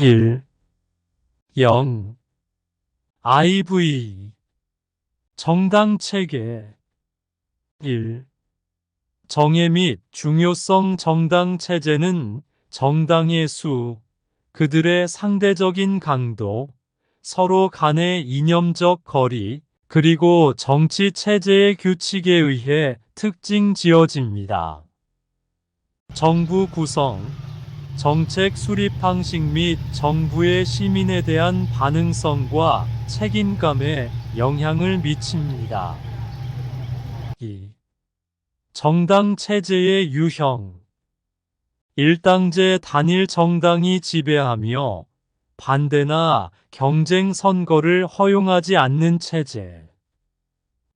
1. 0. IV. 정당 체계. 1. 정예 및 중요성. 정당 체제는 정당의 수, 그들의 상대적인 강도, 서로 간의 이념적 거리, 그리고 정치 체제의 규칙에 의해 특징 지어집니다. 정부 구성, 정책 수립 방식 및 정부의 시민에 대한 반응성과 책임감에 영향을 미칩니다. 2. 정당 체제의 유형. 일당제 단일 정당이 지배하며 반대나 경쟁 선거를 허용하지 않는 체제.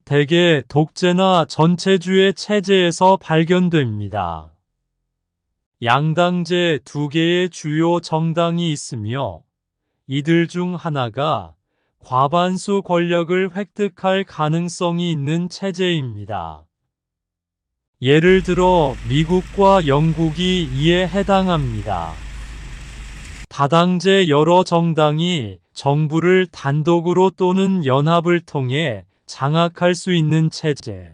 대개 독재나 전체주의 체제에서 발견됩니다. 양당제 2개의 주요 정당이 있으며 이들 중 하나가 과반수 권력을 획득할 가능성이 있는 체제입니다. 예를 들어 미국과 영국이 이에 해당합니다. 다당제 여러 정당이 정부를 단독으로 또는 연합을 통해 장악할 수 있는 체제.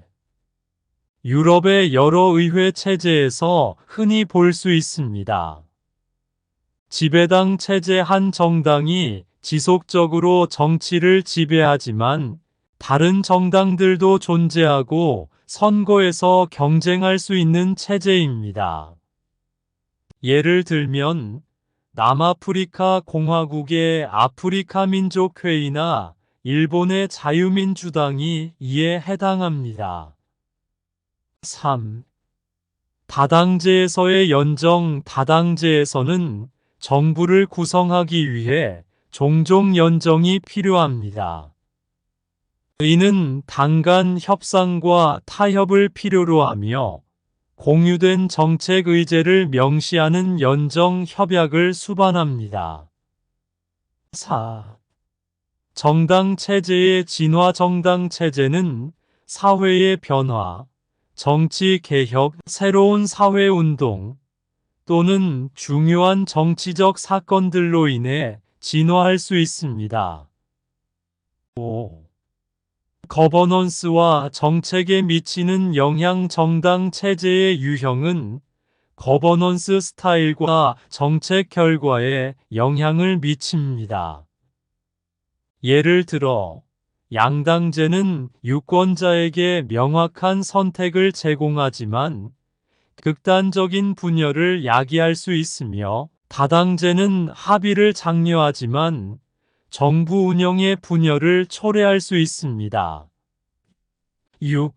유럽의 여러 의회 체제에서 흔히 볼 수 있습니다. 지배당 체제. 한 정당이 지속적으로 정치를 지배하지만 다른 정당들도 존재하고 선거에서 경쟁할 수 있는 체제입니다. 예를 들면 남아프리카 공화국의 아프리카 민족회의나 일본의 자유민주당이 이에 해당합니다. 3. 다당제에서의 연정. 다당제에서는 정부를 구성하기 위해 종종 연정이 필요합니다. 이는 당 간 협상과 타협을 필요로 하며 공유된 정책 의제를 명시하는 연정 협약을 수반합니다. 4. 정당 체제의 진화. 정당 체제는 사회의 변화, 정치 개혁, 새로운 사회 운동 또는 중요한 정치적 사건들로 인해 진화할 수 있습니다. 5. 거버넌스와 정책에 미치는 영향. 정당 체제의 유형은 거버넌스 스타일과 정책 결과에 영향을 미칩니다. 예를 들어 양당제는 유권자에게 명확한 선택을 제공하지만 극단적인 분열을 야기할 수 있으며, 다당제는 합의를 장려하지만 정부 운영의 분열을 초래할 수 있습니다. 6.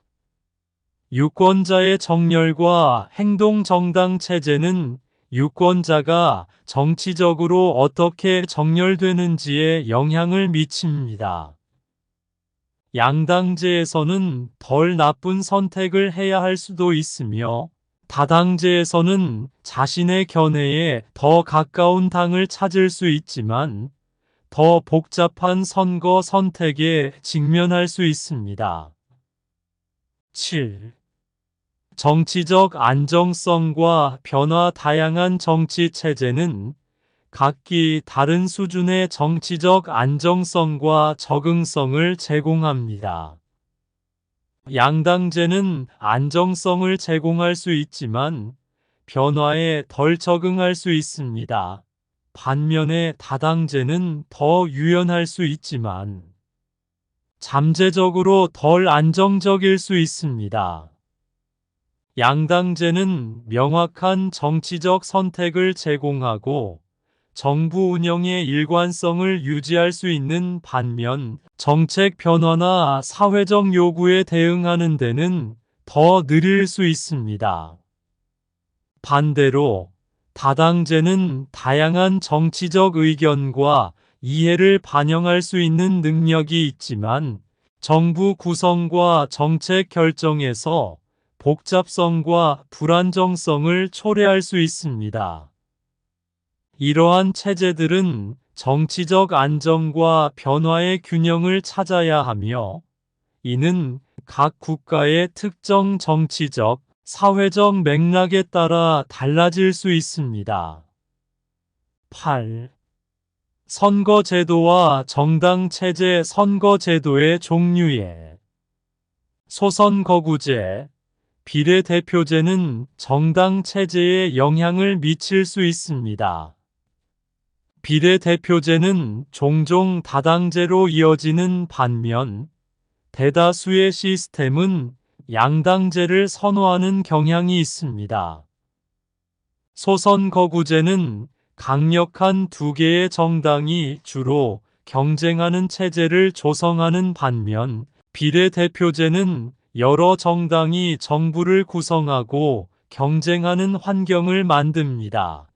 유권자의 정렬과 행동. 정당 체제는 유권자가 정치적으로 어떻게 정렬되는지에 영향을 미칩니다. 양당제에서는 덜 나쁜 선택을 해야 할 수도 있으며, 다당제에서는 자신의 견해에 더 가까운 당을 찾을 수 있지만 더 복잡한 선거 선택에 직면할 수 있습니다. 7. 정치적 안정성과 변화. 다양한 정치 체제는 각기 다른 수준의 정치적 안정성과 적응성을 제공합니다. 양당제는 안정성을 제공할 수 있지만 변화에 덜 적응할 수 있습니다. 반면에 다당제는 더 유연할 수 있지만 잠재적으로 덜 안정적일 수 있습니다. 양당제는 명확한 정치적 선택을 제공하고 정부 운영의 일관성을 유지할 수 있는 반면, 정책 변화나 사회적 요구에 대응하는 데는 더 느릴 수 있습니다. 반대로 다당제는 다양한 정치적 의견과 이해를 반영할 수 있는 능력이 있지만 정부 구성과 정책 결정에서 복잡성과 불안정성을 초래할 수 있습니다. 이러한 체제들은 정치적 안정과 변화의 균형을 찾아야 하며, 이는 각 국가의 특정 정치적, 사회적 맥락에 따라 달라질 수 있습니다. 8. 선거제도와 정당체제. 선거제도의 종류에 소선거구제, 비례대표제는 정당체제에 영향을 미칠 수 있습니다. 비례대표제는 종종 다당제로 이어지는 반면 대다수의 시스템은 양당제를 선호하는 경향이 있습니다. 소선거구제는 강력한 두 개의 정당이 주로 경쟁하는 체제를 조성하는 반면 비례대표제는 여러 정당이 정부를 구성하고 경쟁하는 환경을 만듭니다.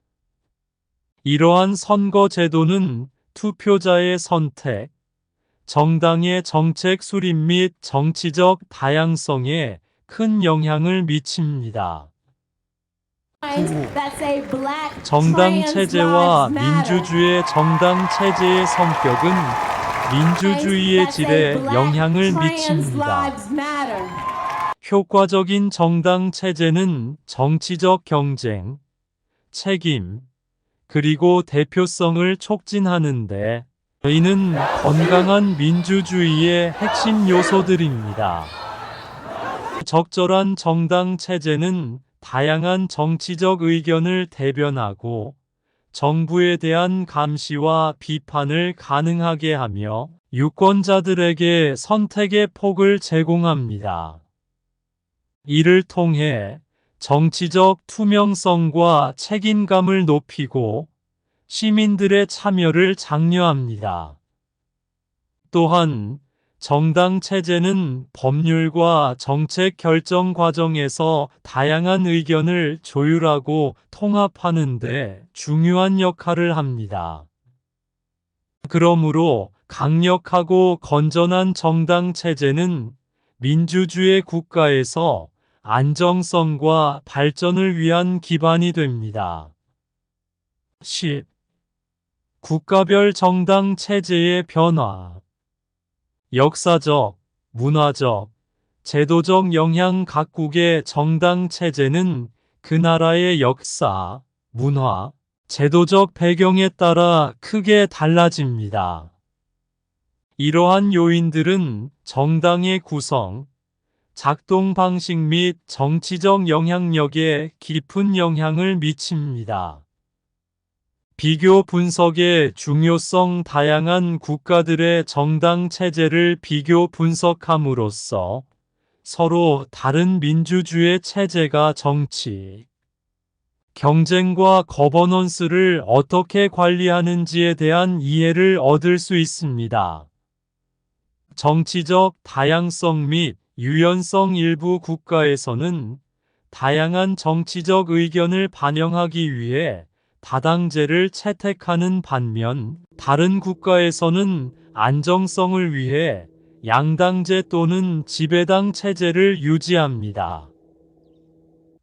이러한 선거제도는 투표자의 선택, 정당의 정책 수립 및 정치적 다양성에 큰 영향을 미칩니다. 정당 체제와 민주주의. 정당 체제의 성격은 민주주의의 질에 영향을 미칩니다. 효과적인 정당 체제는 정치적 경쟁, 책임, 그리고 대표성을 촉진하는데 이는 건강한 민주주의의 핵심 요소들입니다. 적절한 정당 체제는 다양한 정치적 의견을 대변하고 정부에 대한 감시와 비판을 가능하게 하며 유권자들에게 선택의 폭을 제공합니다. 이를 통해 정치적 투명성과 책임감을 높이고 시민들의 참여를 장려합니다. 또한 정당 체제는 법률과 정책 결정 과정에서 다양한 의견을 조율하고 통합하는 데 중요한 역할을 합니다. 그러므로 강력하고 건전한 정당 체제는 민주주의 국가에서 안정성과 발전을 위한 기반이 됩니다. 10. 국가별 정당 체제의 변화. 역사적, 문화적, 제도적 영향. 각국의 정당 체제는 그 나라의 역사, 문화, 제도적 배경에 따라 크게 달라집니다. 이러한 요인들은 정당의 구성, 작동 방식 및 정치적 영향력에 깊은 영향을 미칩니다. 비교 분석의 중요성. 다양한 국가들의 정당 체제를 비교 분석함으로써 서로 다른 민주주의 체제가 정치, 경쟁과 거버넌스를 어떻게 관리하는지에 대한 이해를 얻을 수 있습니다. 정치적 다양성 및 유연성. 일부 국가에서는 다양한 정치적 의견을 반영하기 위해 다당제를 채택하는 반면 다른 국가에서는 안정성을 위해 양당제 또는 지배당 체제를 유지합니다.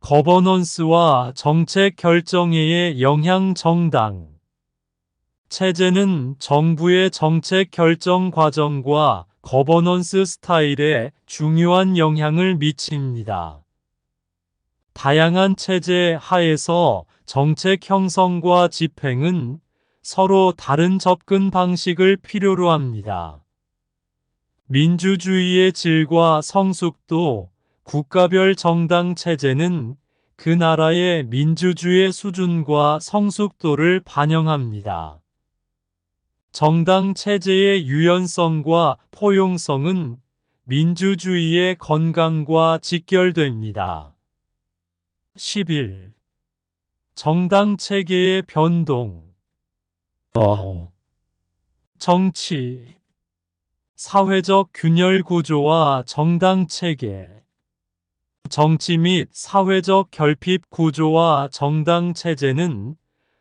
거버넌스와 정책 결정에 영향. 정당 체제는 정부의 정책 결정 과정과 거버넌스 스타일에 중요한 영향을 미칩니다. 다양한 체제 하에서 정책 형성과 집행은 서로 다른 접근 방식을 필요로 합니다. 민주주의의 질과 성숙도. 국가별 정당 체제는 그 나라의 민주주의 수준과 성숙도를 반영합니다. 정당 체제의 유연성과 포용성은 민주주의의 건강과 직결됩니다. 11. 정당 체계의 변동. 정치, 사회적 균열 구조와 정당 체계. 정치 및 사회적 결핍 구조와 정당 체제는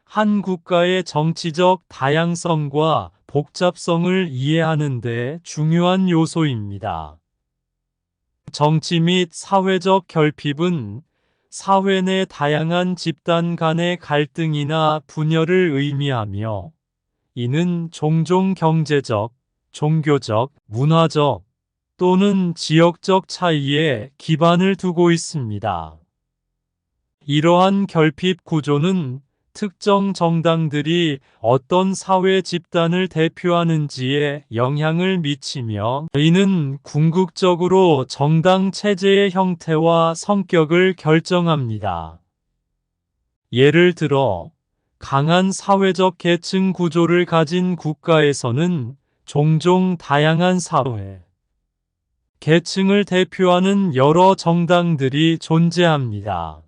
한 국가의 정치적 다양성과 복잡성을 이해하는 데 중요한 요소입니다. 정치 및 사회적 결핍은 사회 내 다양한 집단 간의 갈등이나 분열을 의미하며 이는 종종 경제적, 종교적, 문화적 또는 지역적 차이에 기반을 두고 있습니다. 이러한 결핍 구조는 특정 정당들이 어떤 사회 집단을 대표하는지에 영향을 미치며 이는 궁극적으로 정당 체제의 형태와 성격을 결정합니다. 예를 들어, 강한 사회적 계층 구조를 가진 국가에서는 종종 다양한 사회 계층을 대표하는 여러 정당들이 존재합니다.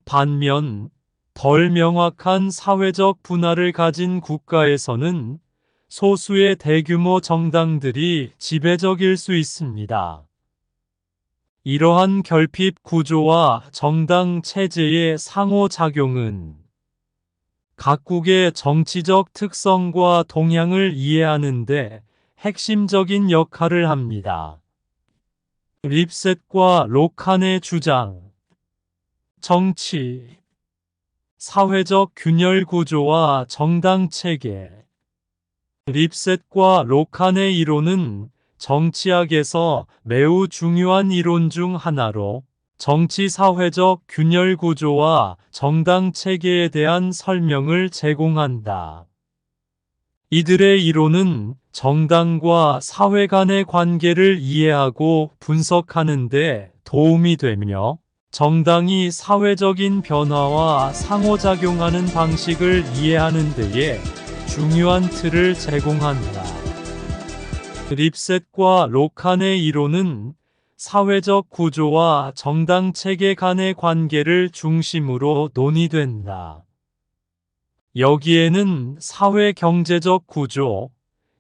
반면, 덜 명확한 사회적 분화를 가진 국가에서는 소수의 대규모 정당들이 지배적일 수 있습니다. 이러한 결핍 구조와 정당 체제의 상호작용은 각국의 정치적 특성과 동향을 이해하는 데 핵심적인 역할을 합니다. 립셋과 로칸의 주장. 정치, 사회적 균열 구조와 정당 체계. 립셋과 로칸의 이론은 정치학에서 매우 중요한 이론 중 하나로 정치 사회적 균열 구조와 정당 체계에 대한 설명을 제공한다. 이들의 이론은 정당과 사회 간의 관계를 이해하고 분석하는 데 도움이 되며 정당이 사회적인 변화와 상호작용하는 방식을 이해하는 데에 중요한 틀을 제공한다. 립셋과 로칸의 이론은 사회적 구조와 정당 체계 간의 관계를 중심으로 논의된다. 여기에는 사회 경제적 구조,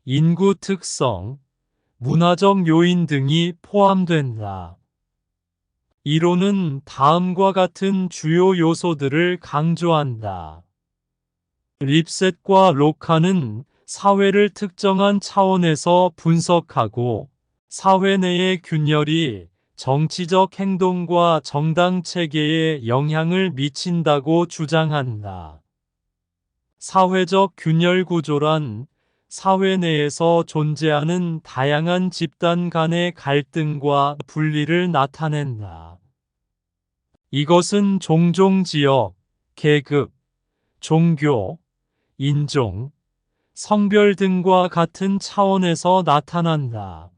인구 특성, 문화적 요인 등이 포함된다. 이론은 다음과 같은 주요 요소들을 강조한다. 립셋과 로칸은 사회를 특정한 차원에서 분석하고 사회 내의 균열이 정치적 행동과 정당 체계에 영향을 미친다고 주장한다. 사회적 균열 구조란 사회 내에서 존재하는 다양한 집단 간의 갈등과 분리를 나타낸다. 이것은 종종 지역, 계급, 종교, 인종, 성별 등과 같은 차원에서 나타난다.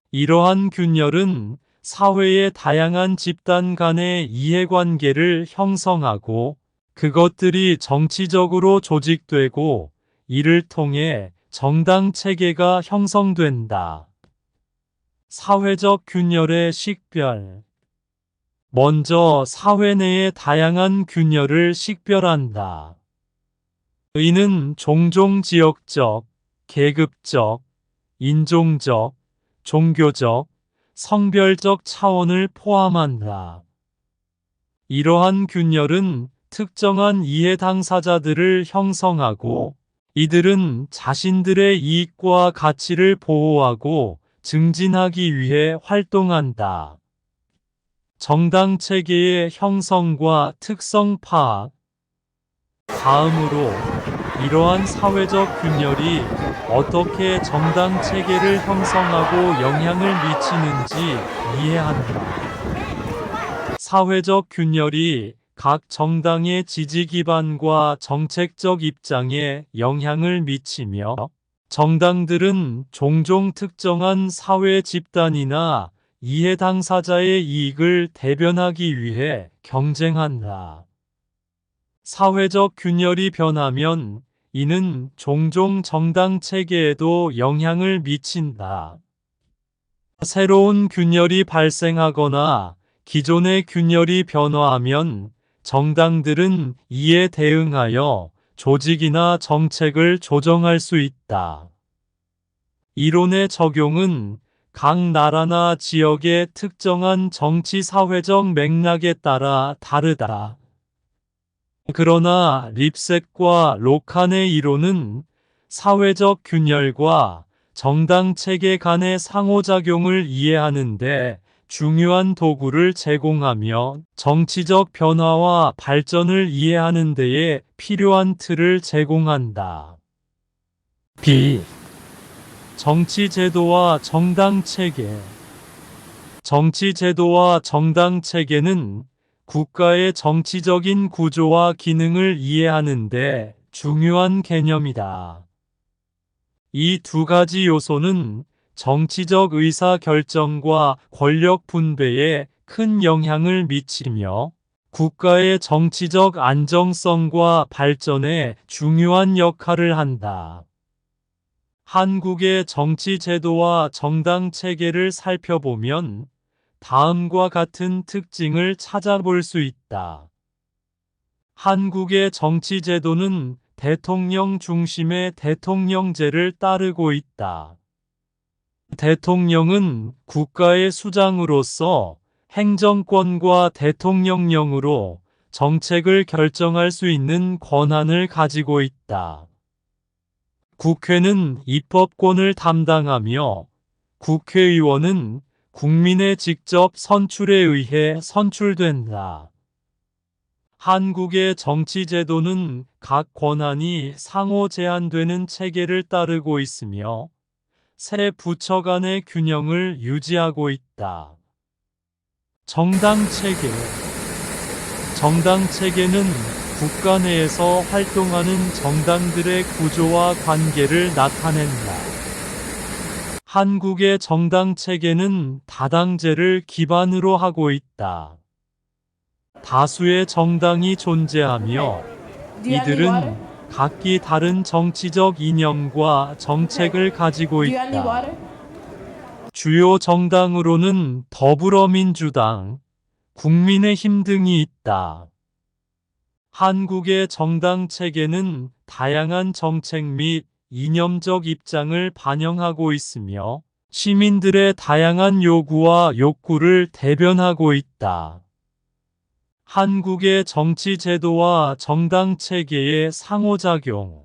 이러한 균열은 사회의 다양한 집단 간의 이해관계를 형성하고 그것들이 정치적으로 조직되고 이를 통해 정당 체계가 형성된다. 사회적 균열의 식별. 먼저 사회 내의 다양한 균열을 식별한다. 이는 종종 지역적, 계급적, 인종적, 종교적, 성별적 차원을 포함한다. 이러한 균열은 특정한 이해 당사자들을 형성하고 이들은 자신들의 이익과 가치를 보호하고 증진하기 위해 활동한다. 정당 체계의 형성과 특성 파악. 다음으로 이러한 사회적 균열이 어떻게 정당 체계를 형성하고 영향을 미치는지 이해한다. 사회적 균열이 각 정당의 지지 기반과 정책적 입장에 영향을 미치며 정당들은 종종 특정한 사회 집단이나 이해 당사자의 이익을 대변하기 위해 경쟁한다. 사회적 균열이 변하면 이는 종종 정당 체계에도 영향을 미친다. 새로운 균열이 발생하거나 기존의 균열이 변화하면 정당들은 이에 대응하여 조직이나 정책을 조정할 수 있다. 이론의 적용은 각 나라나 지역의 특정한 정치 사회적 맥락에 따라 다르다. 그러나 립셋과 로칸의 이론은 사회적 균열과 정당 체계 간의 상호작용을 이해하는데 중요한 도구를 제공하며 정치적 변화와 발전을 이해하는 데에 필요한 틀을 제공한다. B. 정치 제도와 정당 체계. 정치 제도와 정당 체계는 국가의 정치적인 구조와 기능을 이해하는 데 중요한 개념이다. 이 두 가지 요소는 정치적 의사 결정과 권력 분배에 큰 영향을 미치며 국가의 정치적 안정성과 발전에 중요한 역할을 한다. 한국의 정치 제도와 정당 체계를 살펴보면 다음과 같은 특징을 찾아볼 수 있다. 한국의 정치 제도는 대통령 중심의 대통령제를 따르고 있다. 대통령은 국가의 수장으로서 행정권과 대통령령으로 정책을 결정할 수 있는 권한을 가지고 있다. 국회는 입법권을 담당하며 국회의원은 국민의 직접 선출에 의해 선출된다. 한국의 정치 제도는 각 권한이 상호 제한되는 체계를 따르고 있으며 세 부처 간의 균형을 유지하고 있다. 정당 체계. 정당 체계는 국가 내에서 활동하는 정당들의 구조와 관계를 나타낸다. 한국의 정당 체계는 다당제를 기반으로 하고 있다. 다수의 정당이 존재하며 이들은 각기 다른 정치적 이념과 정책을 가지고 있다. 주요 정당으로는 더불어민주당, 국민의힘 등이 있다. 한국의 정당 체계는 다양한 정책 및 이념적 입장을 반영하고 있으며 시민들의 다양한 요구와 욕구를 대변하고 있다. 한국의 정치 제도와 정당 체계의 상호작용.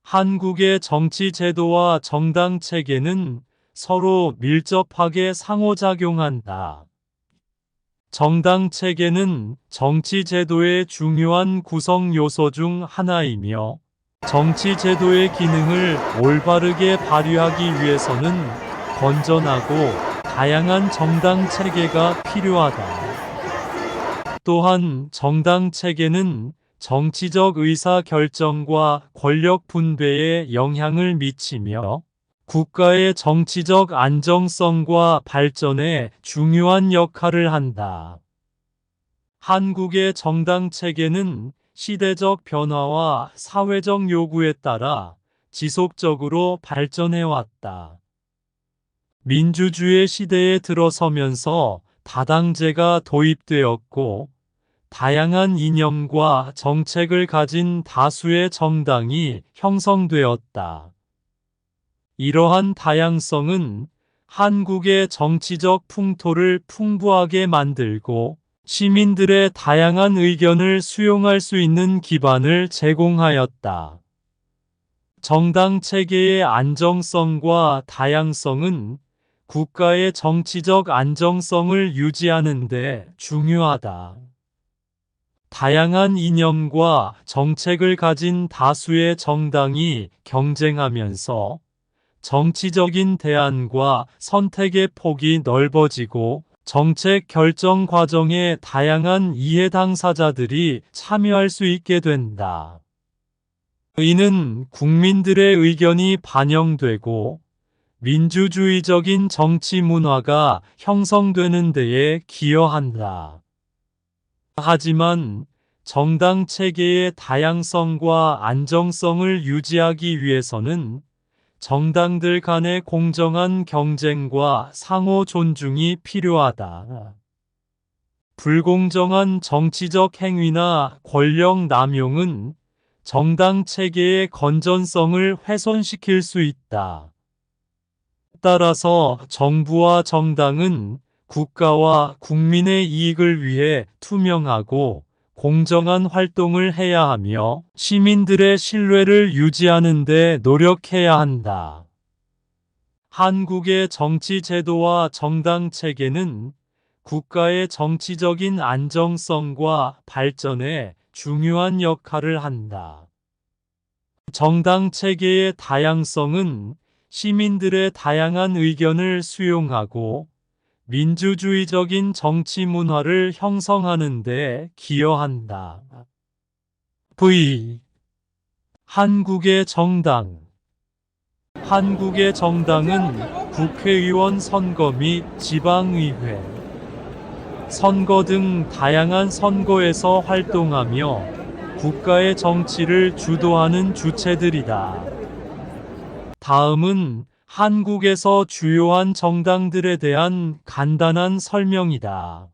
한국의 정치 제도와 정당 체계는 서로 밀접하게 상호작용한다. 정당 체계는 정치 제도의 중요한 구성 요소 중 하나이며 정치 제도의 기능을 올바르게 발휘하기 위해서는 건전하고 다양한 정당 체계가 필요하다. 또한 정당 체계는 정치적 의사 결정과 권력 분배에 영향을 미치며 국가의 정치적 안정성과 발전에 중요한 역할을 한다. 한국의 정당 체계는 시대적 변화와 사회적 요구에 따라 지속적으로 발전해왔다. 민주주의 시대에 들어서면서 다당제가 도입되었고, 다양한 이념과 정책을 가진 다수의 정당이 형성되었다. 이러한 다양성은 한국의 정치적 풍토를 풍부하게 만들고 시민들의 다양한 의견을 수용할 수 있는 기반을 제공하였다. 정당 체계의 안정성과 다양성은 국가의 정치적 안정성을 유지하는 데 중요하다. 다양한 이념과 정책을 가진 다수의 정당이 경쟁하면서 정치적인 대안과 선택의 폭이 넓어지고 정책 결정 과정에 다양한 이해 당사자들이 참여할 수 있게 된다. 이는 국민들의 의견이 반영되고 민주주의적인 정치 문화가 형성되는 데에 기여한다. 하지만 정당 체계의 다양성과 안정성을 유지하기 위해서는 정당들 간의 공정한 경쟁과 상호 존중이 필요하다. 불공정한 정치적 행위나 권력 남용은 정당 체계의 건전성을 훼손시킬 수 있다. 따라서 정부와 정당은 국가와 국민의 이익을 위해 투명하고 공정한 활동을 해야 하며 시민들의 신뢰를 유지하는 데 노력해야 한다. 한국의 정치 제도와 정당 체계는 국가의 정치적인 안정성과 발전에 중요한 역할을 한다. 정당 체계의 다양성은 시민들의 다양한 의견을 수용하고 민주주의적인 정치 문화를 형성하는 데 기여한다. V. 한국의 정당. 한국의 정당은 국회의원 선거 및 지방의회, 선거 등 다양한 선거에서 활동하며 국가의 정치를 주도하는 주체들이다. 다음은 한국에서 주요한 정당들에 대한 간단한 설명이다.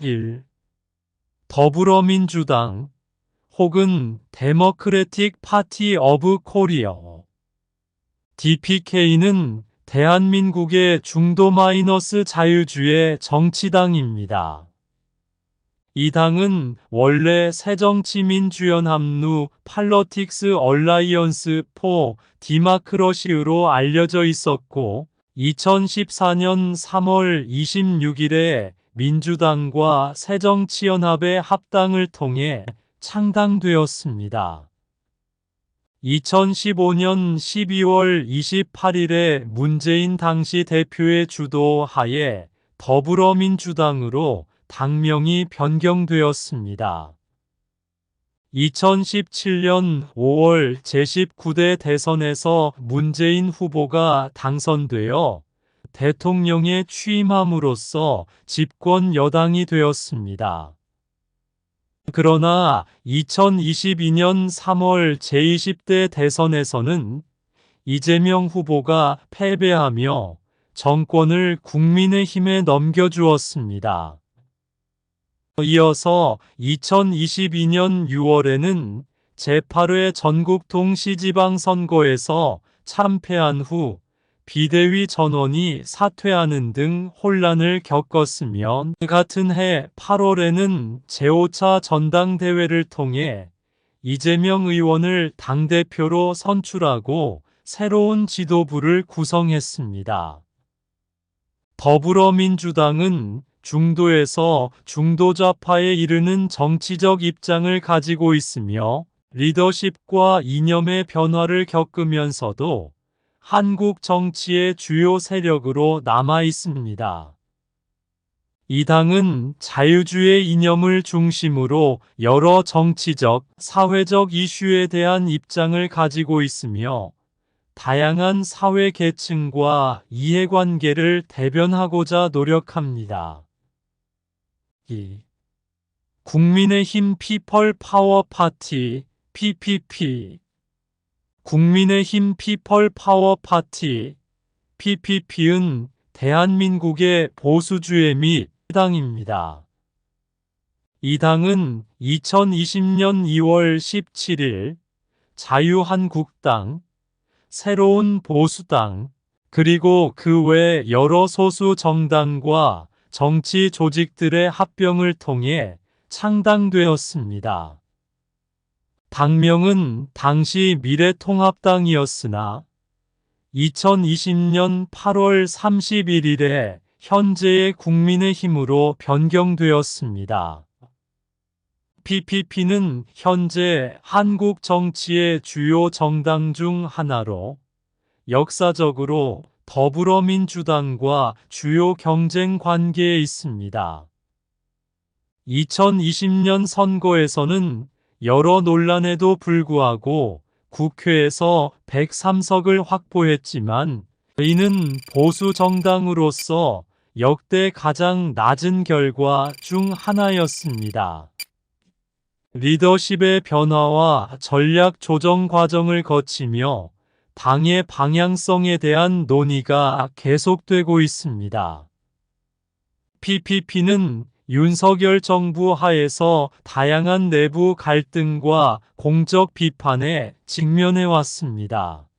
1. 더불어민주당 혹은 데모크래틱 파티 오브 코리아 DPK는 대한민국의 중도 마이너스 자유주의 정치당입니다. 이 당은 원래 새정치민주연합루 팔러틱스 얼라이언스 포 디마크러시로 알려져 있었고 2014년 3월 26일에 민주당과 새정치연합의 합당을 통해 창당되었습니다. 2015년 12월 28일에 문재인 당시 대표의 주도하에 더불어민주당으로 당명이 변경되었습니다. 2017년 5월 제19대 대선에서 문재인 후보가 당선되어 대통령에 취임함으로써 집권 여당이 되었습니다. 그러나 2022년 3월 제20대 대선에서는 이재명 후보가 패배하며 정권을 국민의힘에 넘겨주었습니다. 이어서 2022년 6월에는 제8회 전국 동시지방선거에서 참패한 후 비대위 전원이 사퇴하는 등 혼란을 겪었으며 같은 해 8월에는 제5차 전당대회를 통해 이재명 의원을 당대표로 선출하고 새로운 지도부를 구성했습니다. 더불어민주당은 중도에서 중도좌파에 이르는 정치적 입장을 가지고 있으며 리더십과 이념의 변화를 겪으면서도 한국 정치의 주요 세력으로 남아 있습니다. 이 당은 자유주의 이념을 중심으로 여러 정치적, 사회적 이슈에 대한 입장을 가지고 있으며 다양한 사회 계층과 이해관계를 대변하고자 노력합니다. 2. 국민의힘 피펄 파워 파티 PPP 국민의힘 피펄 파워 파티 PPP는 대한민국의 보수주의 및 당입니다. 이 당은 2020년 2월 17일 자유한국당, 새로운 보수당, 그리고 그 외 여러 소수 정당과 정치 조직들의 합병을 통해 창당되었습니다. 당명은 당시 미래통합당이었으나 2020년 8월 31일에 현재의 국민의힘으로 변경되었습니다. PPP는 현재 한국 정치의 주요 정당 중 하나로 역사적으로 더불어민주당과 주요 경쟁 관계에 있습니다. 2020년 선거에서는 여러 논란에도 불구하고 국회에서 103석을 확보했지만 이는 보수 정당으로서 역대 가장 낮은 결과 중 하나였습니다. 리더십의 변화와 전략 조정 과정을 거치며 당의 방향성에 대한 논의가 계속되고 있습니다. PPP는 윤석열 정부 하에서 다양한 내부 갈등과 공적 비판에 직면해 왔습니다.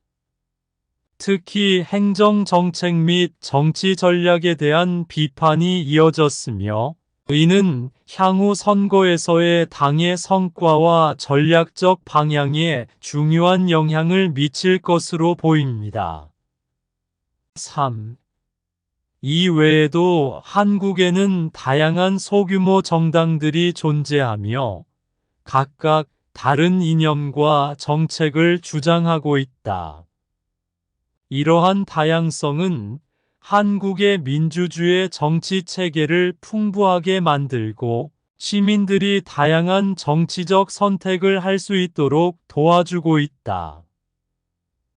특히 행정 정책 및 정치 전략에 대한 비판이 이어졌으며 이는 향후 선거에서의 당의 성과와 전략적 방향에 중요한 영향을 미칠 것으로 보입니다. 3. 이 외에도 한국에는 다양한 소규모 정당들이 존재하며 각각 다른 이념과 정책을 주장하고 있다. 이러한 다양성은 한국의 민주주의 정치 체계를 풍부하게 만들고 시민들이 다양한 정치적 선택을 할 수 있도록 도와주고 있다.